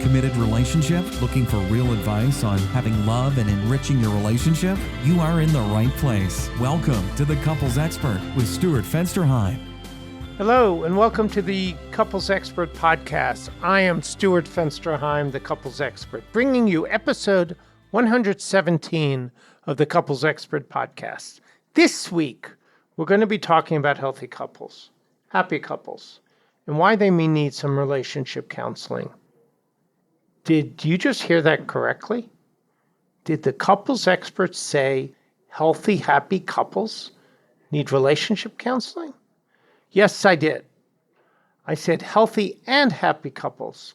committed relationship? Looking for real advice on having love and enriching your relationship? You are in the right place. Welcome to the Couples Expert with Stuart Fensterheim. Hello, and welcome to the Couples Expert Podcast. I am Stuart Fensterheim, the Couples Expert, bringing you episode 117 of the Couples Expert Podcast. This week, we're going to be talking about healthy couples, happy couples, and why they may need some relationship counseling. Did you just hear that correctly? Did the Couples Experts say healthy, happy couples need relationship counseling? Yes, I did. I said healthy and happy couples.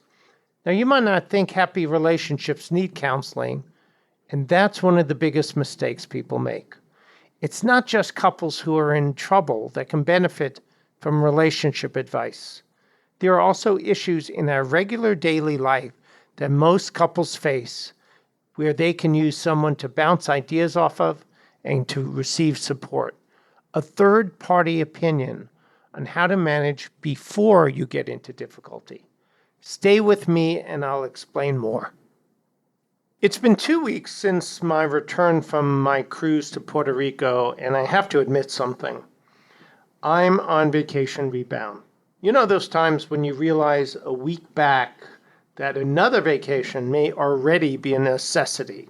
Now, you might not think happy relationships need counseling, and that's one of the biggest mistakes people make. It's not just couples who are in trouble that can benefit from relationship advice. There are also issues in our regular daily life that most couples face where they can use someone to bounce ideas off of and to receive support. A third-party opinion on how to manage before you get into difficulty. Stay with me and I'll explain more. It's been 2 weeks since my return from my cruise to Puerto Rico, and I have to admit something. I'm on vacation rebound. You know those times when you realize a week back that another vacation may already be a necessity.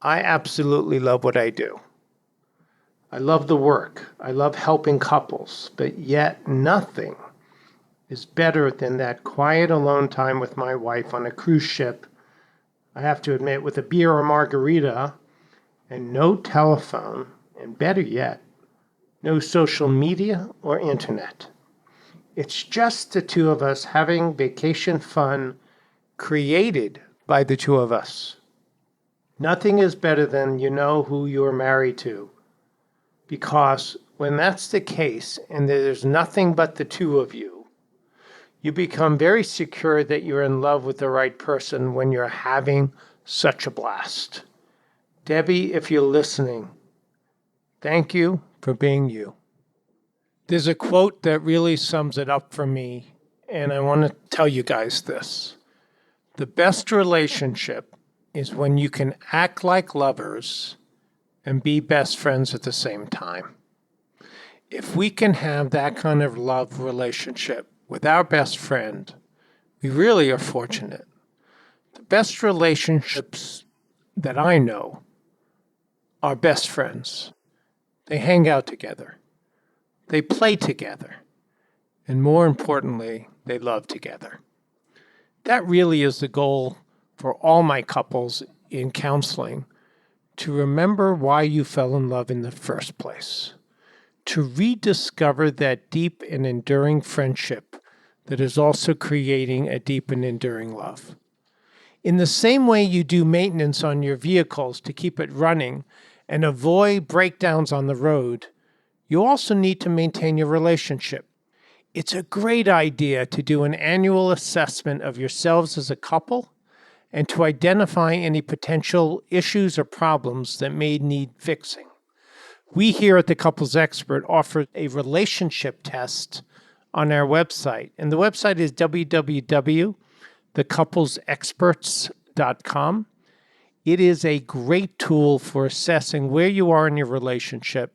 I absolutely love what I do. I love the work. I love helping couples, but yet nothing is better than that quiet alone time with my wife on a cruise ship. I have to admit, with a beer or margarita and no telephone, and better yet, no social media or internet. It's just the two of us having vacation fun created by the two of us. Nothing is better than you know who you're married to, because when that's the case and there's nothing but the two of you, you become very secure that you're in love with the right person when you're having such a blast. Debbie, if you're listening, thank you for being you. There's a quote that really sums it up for me, and I want to tell you guys this. The best relationship is when you can act like lovers and be best friends at the same time. If we can have that kind of love relationship with our best friend, we really are fortunate. The best relationships that I know are best friends. They hang out together. They play together. And more importantly, they love together. That really is the goal for all my couples in counseling, to remember why you fell in love in the first place, to rediscover that deep and enduring friendship that is also creating a deep and enduring love. In the same way you do maintenance on your vehicles to keep it running and avoid breakdowns on the road, you also need to maintain your relationship. It's a great idea to do an annual assessment of yourselves as a couple and to identify any potential issues or problems that may need fixing. We here at the Couples Expert offer a relationship test on our website, and the website is www.thecouplesexperts.com. It is a great tool for assessing where you are in your relationship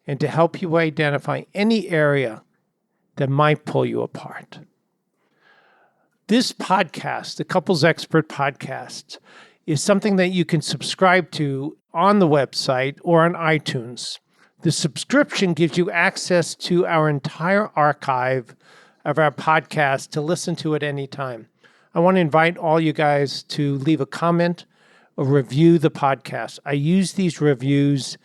and to help you identify any area that might pull you apart. This podcast, the Couples Expert Podcast, is something that you can subscribe to on the website or on iTunes. The subscription gives you access to our entire archive of our podcast to listen to at any time. I want to invite all you guys to leave a comment or review the podcast. I use these reviews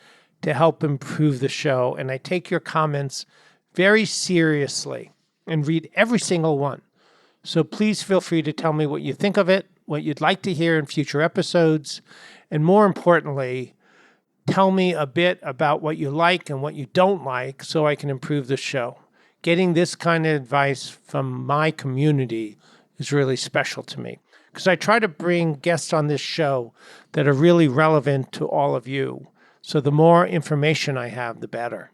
to help improve the show, and I take your comments very seriously and read every single one. So please feel free to tell me what you think of it, what you'd like to hear in future episodes, and more importantly, tell me a bit about what you like and what you don't like so I can improve the show. Getting this kind of advice from my community is really special to me because I try to bring guests on this show that are really relevant to all of you. So the more information I have, the better.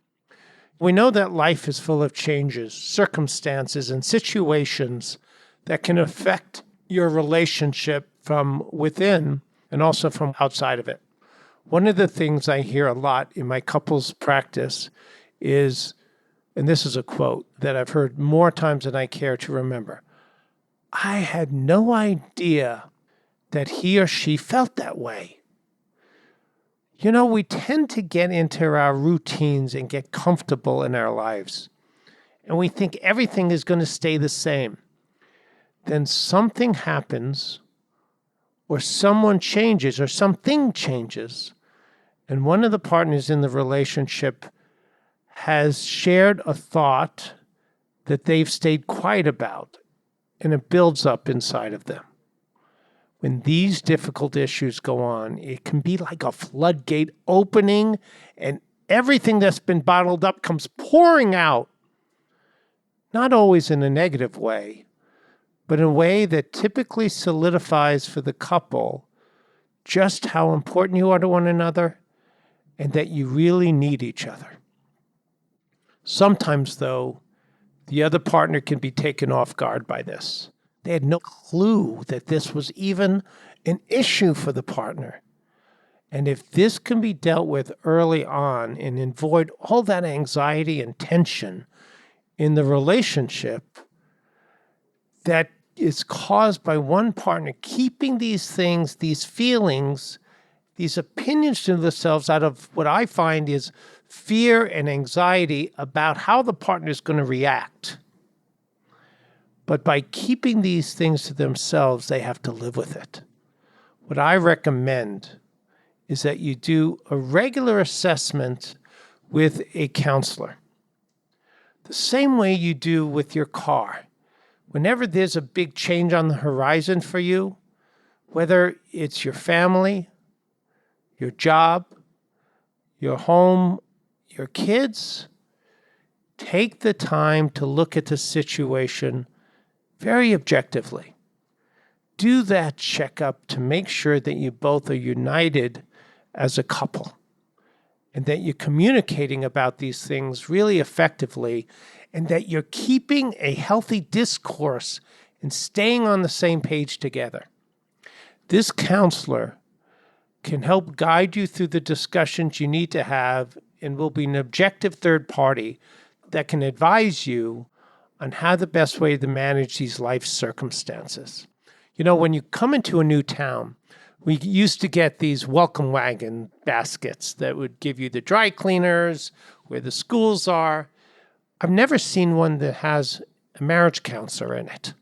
We know that life is full of changes, circumstances, and situations that can affect your relationship from within and also from outside of it. One of the things I hear a lot in my couples practice is, and this is a quote that I've heard more times than I care to remember, I had no idea that he or she felt that way. You know, we tend to get into our routines and get comfortable in our lives, and we think everything is going to stay the same. Then something happens, or someone changes, or something changes, and one of the partners in the relationship has shared a thought that they've stayed quiet about, and it builds up inside of them. When these difficult issues go on, it can be like a floodgate opening, and everything that's been bottled up comes pouring out, not always in a negative way, but in a way that typically solidifies for the couple just how important you are to one another and that you really need each other. Sometimes, though, the other partner can be taken off guard by this. They had no clue that this was even an issue for the partner. And if this can be dealt with early on and avoid all that anxiety and tension in the relationship that is caused by one partner keeping these things, these feelings, these opinions to themselves out of what I find is fear and anxiety about how the partner is going to react. But by keeping these things to themselves, they have to live with it. What I recommend is that you do a regular assessment with a counselor. The same way you do with your car. Whenever there's a big change on the horizon for you, whether it's your family, your job, your home, your kids, take the time to look at the situation very objectively. Do that checkup to make sure that you both are united as a couple and that you're communicating about these things really effectively and that you're keeping a healthy discourse and staying on the same page together. This counselor can help guide you through the discussions you need to have and will be an objective third party that can advise you on how the best way to manage these life circumstances. You know, when you come into a new town, we used to get these welcome wagon baskets that would give you the dry cleaners, where the schools are. I've never seen one that has a marriage counselor in it.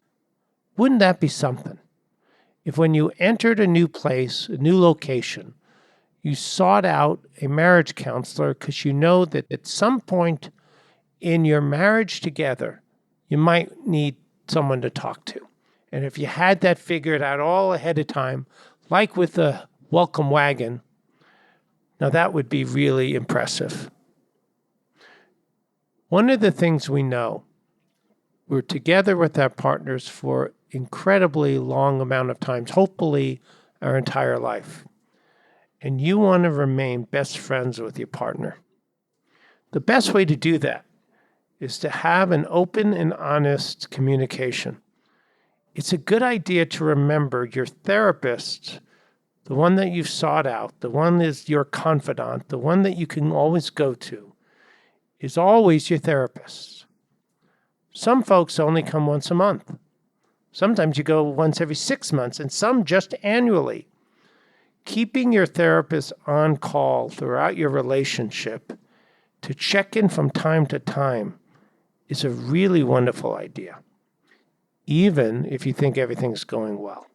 Wouldn't that be something? If when you entered a new place, a new location, you sought out a marriage counselor because you know that at some point in your marriage together, you might need someone to talk to. And if you had that figured out all ahead of time, like with the welcome wagon, now that would be really impressive. One of the things we know, we're together with our partners for incredibly long amount of times, hopefully our entire life. And you want to remain best friends with your partner. The best way to do that is to have an open and honest communication. It's a good idea to remember your therapist, the one that you've sought out, the one that is your confidant, the one that you can always go to, is always your therapist. Some folks only come once a month. Sometimes you go once every 6 months, and some just annually. Keeping your therapist on call throughout your relationship to check in from time to time is a really wonderful idea, even if you think everything's going well.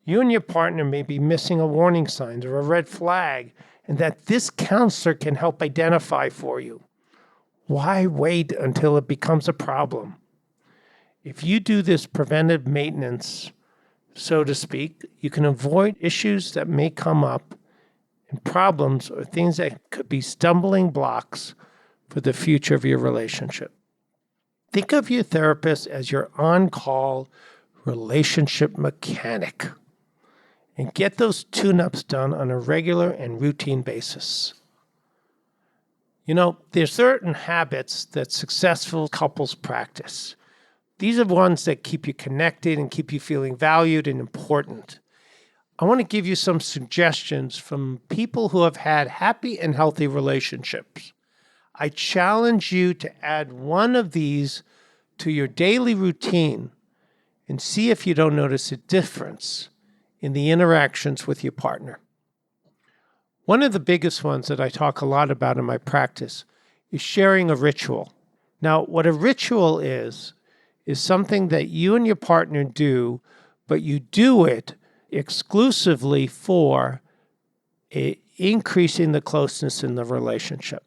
You and your partner may be missing a warning sign or a red flag, and that this counselor can help identify for you. Why wait until it becomes a problem? If you do this preventive maintenance, so to speak, you can avoid issues that may come up and problems or things that could be stumbling blocks for the future of your relationship. Think of your therapist as your on-call relationship mechanic and get those tune-ups done on a regular and routine basis. You know, there's certain habits that successful couples practice. These are ones that keep you connected and keep you feeling valued and important. I want to give you some suggestions from people who have had happy and healthy relationships. I challenge you to add one of these to your daily routine and see if you don't notice a difference in the interactions with your partner. One of the biggest ones that I talk a lot about in my practice is sharing a ritual. Now, what a ritual is something that you and your partner do, but you do it exclusively for increasing the closeness in the relationship.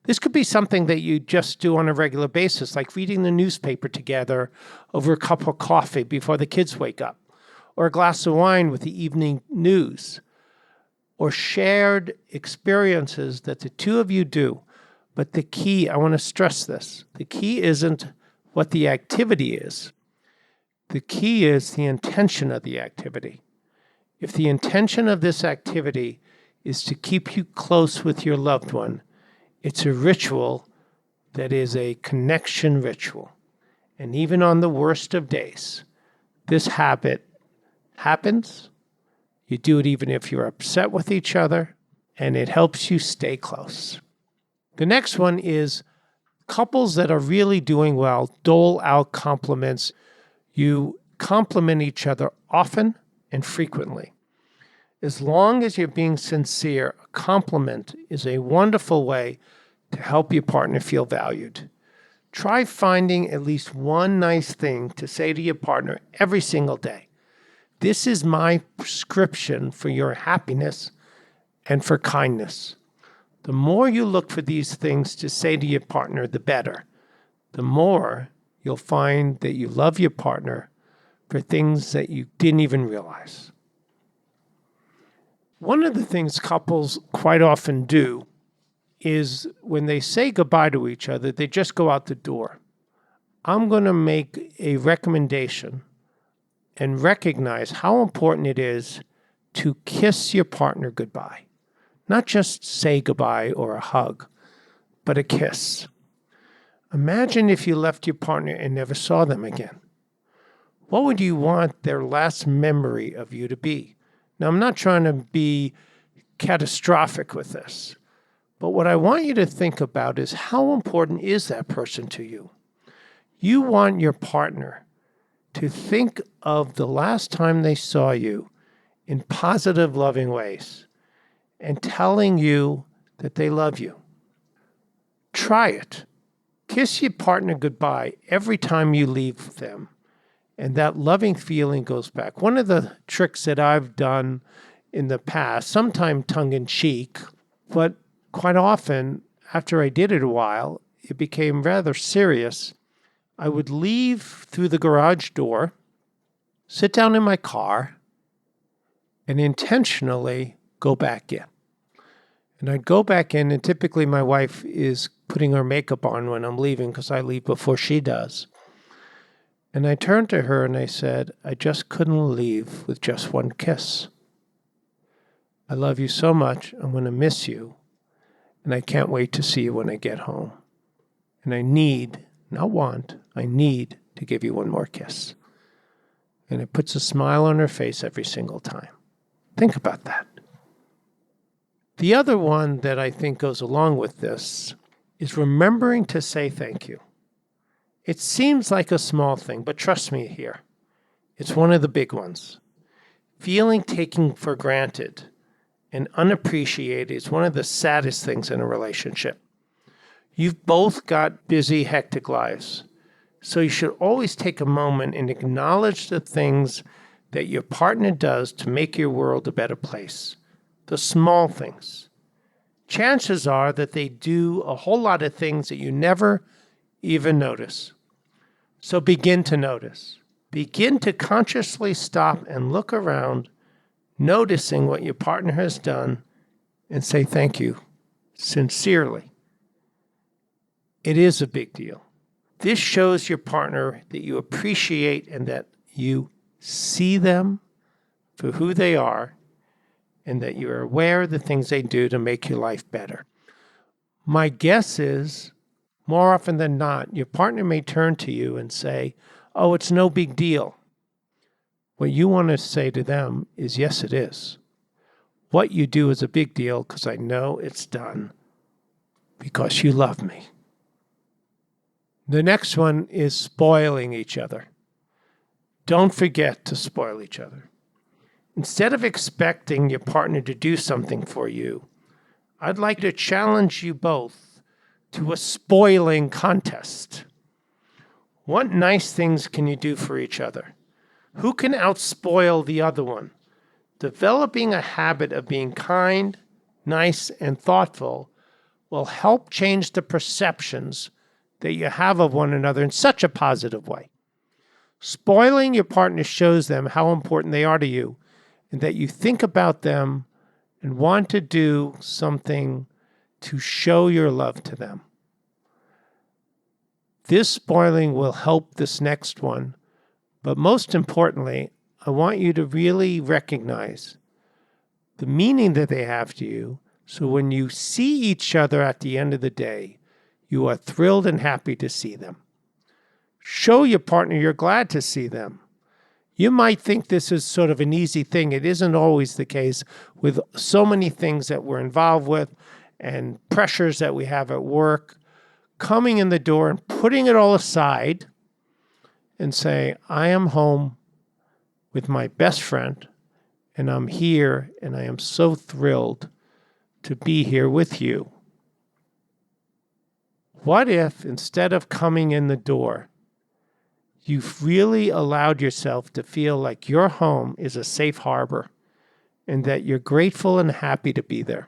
This could be something that you just do on a regular basis, like reading the newspaper together over a cup of coffee before the kids wake up, or a glass of wine with the evening news, or shared experiences that the two of you do. But the key, I want to stress this, the key isn't what the activity is. The key is the intention of the activity. If the intention of this activity is to keep you close with your loved one, it's a ritual that is a connection ritual. And even on the worst of days, this habit happens. You do it even if you're upset with each other, and it helps you stay close. The next one is couples that are really doing well dole out compliments. You compliment each other often and frequently. As long as you're being sincere, a compliment is a wonderful way to help your partner feel valued. Try finding at least one nice thing to say to your partner every single day. This is my prescription for your happiness and for kindness. The more you look for these things to say to your partner, the better. The more you'll find that you love your partner for things that you didn't even realize. One of the things couples quite often do is when they say goodbye to each other, they just go out the door. I'm going to make a recommendation and recognize how important it is to kiss your partner goodbye. Not just say goodbye or a hug, but a kiss. Imagine if you left your partner and never saw them again. What would you want their last memory of you to be? Now, I'm not trying to be catastrophic with this, but what I want you to think about is how important is that person to you? You want your partner to think of the last time they saw you in positive, loving ways and telling you that they love you. Try it. Kiss your partner goodbye every time you leave them, and that loving feeling goes back. One of the tricks that I've done in the past, sometimes tongue-in-cheek, but quite often, after I did it a while, it became rather serious. I would leave through the garage door, sit down in my car, and intentionally go back in. And I'd go back in, and typically my wife is putting her makeup on when I'm leaving because I leave before she does. And I turned to her and I said, I just couldn't leave with just one kiss. I love you so much. I'm going to miss you. And I can't wait to see you when I get home. And I need, not want, I need to give you one more kiss. And it puts a smile on her face every single time. Think about that. The other one that I think goes along with this is remembering to say thank you. It seems like a small thing, but trust me here, it's one of the big ones. Feeling taken for granted and unappreciated is one of the saddest things in a relationship. You've both got busy, hectic lives, so you should always take a moment and acknowledge the things that your partner does to make your world a better place. The small things. Chances are that they do a whole lot of things that you never even notice. So begin to notice. Begin to consciously stop and look around, noticing what your partner has done, and say thank you, sincerely. It is a big deal. This shows your partner that you appreciate and that you see them for who they are, and that you're aware of the things they do to make your life better. My guess is, more often than not, your partner may turn to you and say, oh, it's no big deal. What you want to say to them is, yes, it is. What you do is a big deal because I know it's done because you love me. The next one is spoiling each other. Don't forget to spoil each other. Instead of expecting your partner to do something for you, I'd like to challenge you both to a spoiling contest. What nice things can you do for each other? Who can outspoil the other one? Developing a habit of being kind, nice, and thoughtful will help change the perceptions that you have of one another in such a positive way. Spoiling your partner shows them how important they are to you and that you think about them and want to do something to show your love to them. This spoiling will help this next one, but most importantly, I want you to really recognize the meaning that they have to you, so when you see each other at the end of the day, you are thrilled and happy to see them. Show your partner you're glad to see them. You might think this is sort of an easy thing. It isn't always the case with so many things that we're involved with and pressures that we have at work. Coming in the door and putting it all aside and say, I am home with my best friend and I'm here and I am so thrilled to be here with you. What if instead of coming in the door, you've really allowed yourself to feel like your home is a safe harbor and that you're grateful and happy to be there?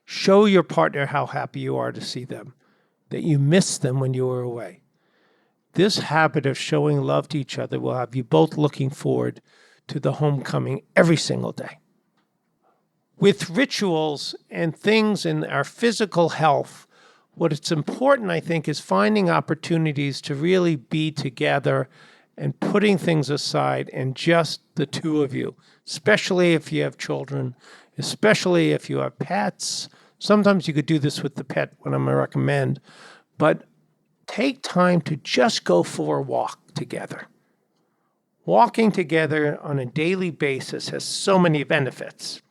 Show your partner how happy you are to see them, that you missed them when you were away. This habit of showing love to each other will have you both looking forward to the homecoming every single day. With rituals and things in our physical health, what it's important, I think, is finding opportunities to really be together and putting things aside and just the two of you, especially if you have children, especially if you have pets. Sometimes you could do this with the pet, what I'm going to recommend, but take time to just go for a walk together. Walking together on a daily basis has so many benefits.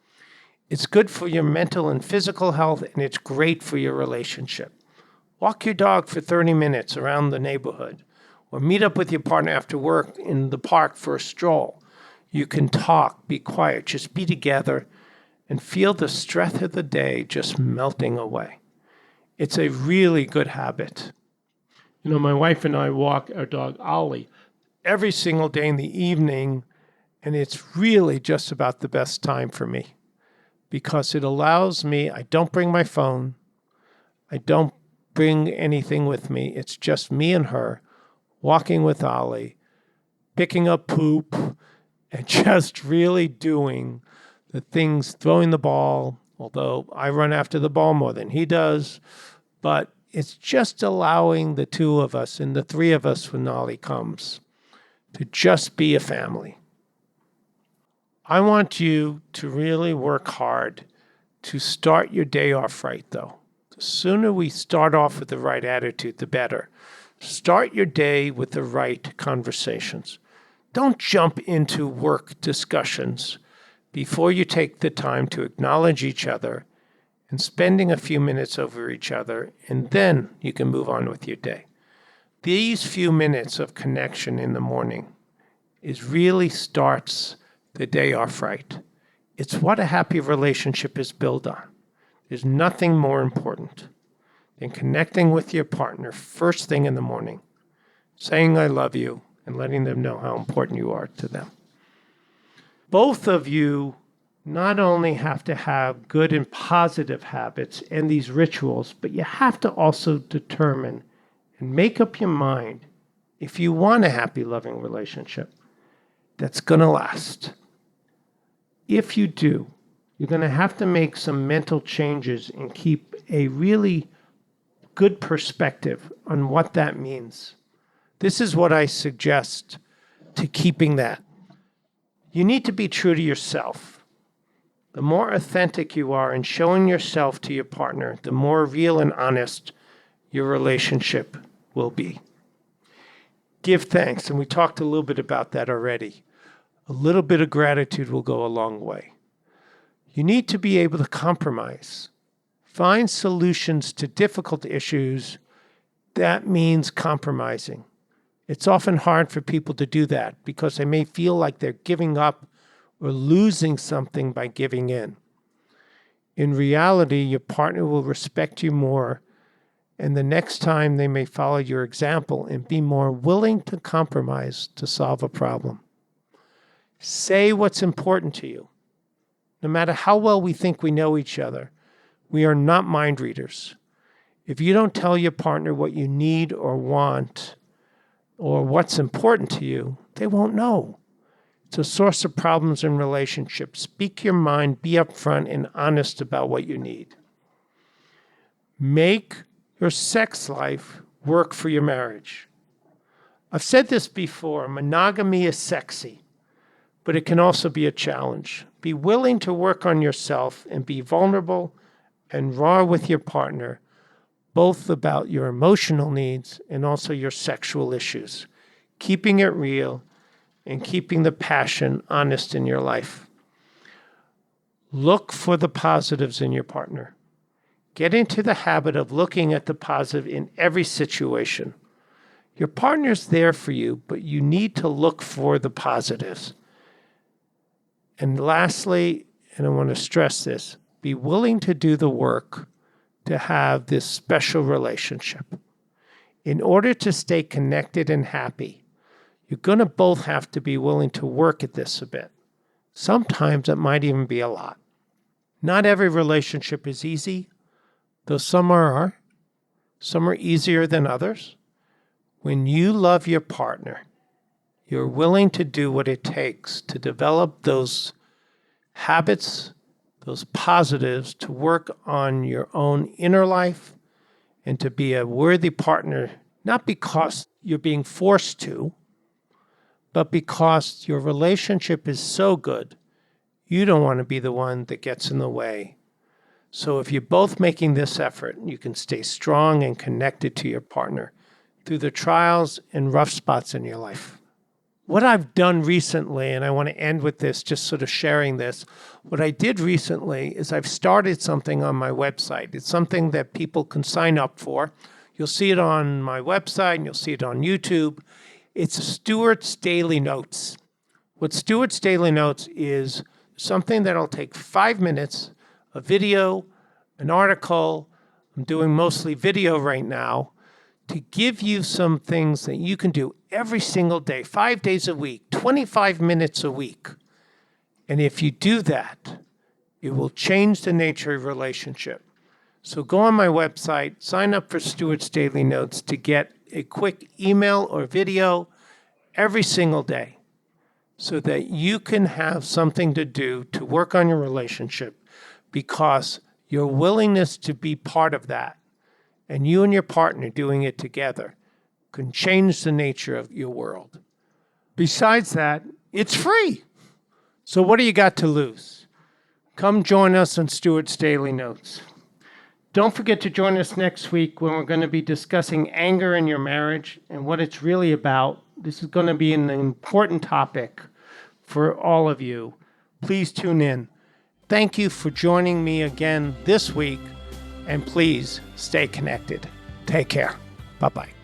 It's good for your mental and physical health, and it's great for your relationship. Walk your dog for 30 minutes around the neighborhood, or meet up with your partner after work in the park for a stroll. You can talk, be quiet, just be together, and feel the stress of the day just melting away. It's a really good habit. You know, my wife and I walk our dog, Ollie, every single day in the evening, and it's really just about the best time for me because it allows me, I don't bring my phone, I don't bring anything with me. It's just me and her walking with Ollie, picking up poop, and just really doing the things, throwing the ball, although I run after the ball more than he does, but it's just allowing the two of us and the three of us when Ollie comes to just be a family. I want you to really work hard to start your day off right, though. The sooner we start off with the right attitude, the better. Start your day with the right conversations. Don't jump into work discussions before you take the time to acknowledge each other and spending a few minutes over each other, and then you can move on with your day. These few minutes of connection in the morning really starts the day off right. It's what a happy relationship is built on. There's nothing more important than connecting with your partner first thing in the morning, saying I love you, and letting them know how important you are to them. Both of you not only have to have good and positive habits and these rituals, but you have to also determine and make up your mind if you want a happy, loving relationship that's going to last. If you do, you're going to have to make some mental changes and keep a really good perspective on what that means. This is what I suggest to keeping that. You need to be true to yourself. The more authentic you are in showing yourself to your partner, the more real and honest your relationship will be. Give thanks, and we talked a little bit about that already. A little bit of gratitude will go a long way. You need to be able to compromise. Find solutions to difficult issues. That means compromising. It's often hard for people to do that because they may feel like they're giving up or losing something by giving in. In reality, your partner will respect you more, and the next time they may follow your example and be more willing to compromise to solve a problem. Say what's important to you. No matter how well we think we know each other, we are not mind readers. If you don't tell your partner what you need or want or what's important to you, they won't know. It's a source of problems in relationships. Speak your mind, be upfront and honest about what you need. Make your sex life work for your marriage. I've said this before, monogamy is sexy, but it can also be a challenge. Be willing to work on yourself and be vulnerable and raw with your partner, both about your emotional needs and also your sexual issues. Keeping it real and keeping the passion honest in your life. Look for the positives in your partner. Get into the habit of looking at the positive in every situation. Your partner's there for you, but you need to look for the positives. And lastly, and I want to stress this, be willing to do the work to have this special relationship. In order to stay connected and happy, you're going to both have to be willing to work at this a bit. Sometimes it might even be a lot. Not every relationship is easy, though some are. Some are easier than others. When you love your partner, you're willing to do what it takes to develop those habits, those positives, to work on your own inner life and to be a worthy partner, not because you're being forced to, but because your relationship is so good, you don't want to be the one that gets in the way. So if you're both making this effort, you can stay strong and connected to your partner through the trials and rough spots in your life. What I've done recently, and I want to end with this, just sort of sharing this, what I did recently is I've started something on my website. It's something that people can sign up for. You'll see it on my website and you'll see it on YouTube. It's Stuart's Daily Notes. What Stuart's Daily Notes is something that'll take 5 minutes, a video, an article. I'm doing mostly video right now, to give you some things that you can do every single day, 5 days a week, 25 minutes a week. And if you do that, it will change the nature of your relationship. So go on my website, sign up for Stuart's Daily Notes to get a quick email or video every single day so that you can have something to do to work on your relationship, because your willingness to be part of that and you and your partner doing it together can change the nature of your world. Besides that, it's free. So what do you got to lose? Come join us on Stuart's Daily Notes. Don't forget to join us next week when we're going to be discussing anger in your marriage and what it's really about. This is going to be an important topic for all of you. Please tune in. Thank you for joining me again this week, and please stay connected. Take care. Bye-bye.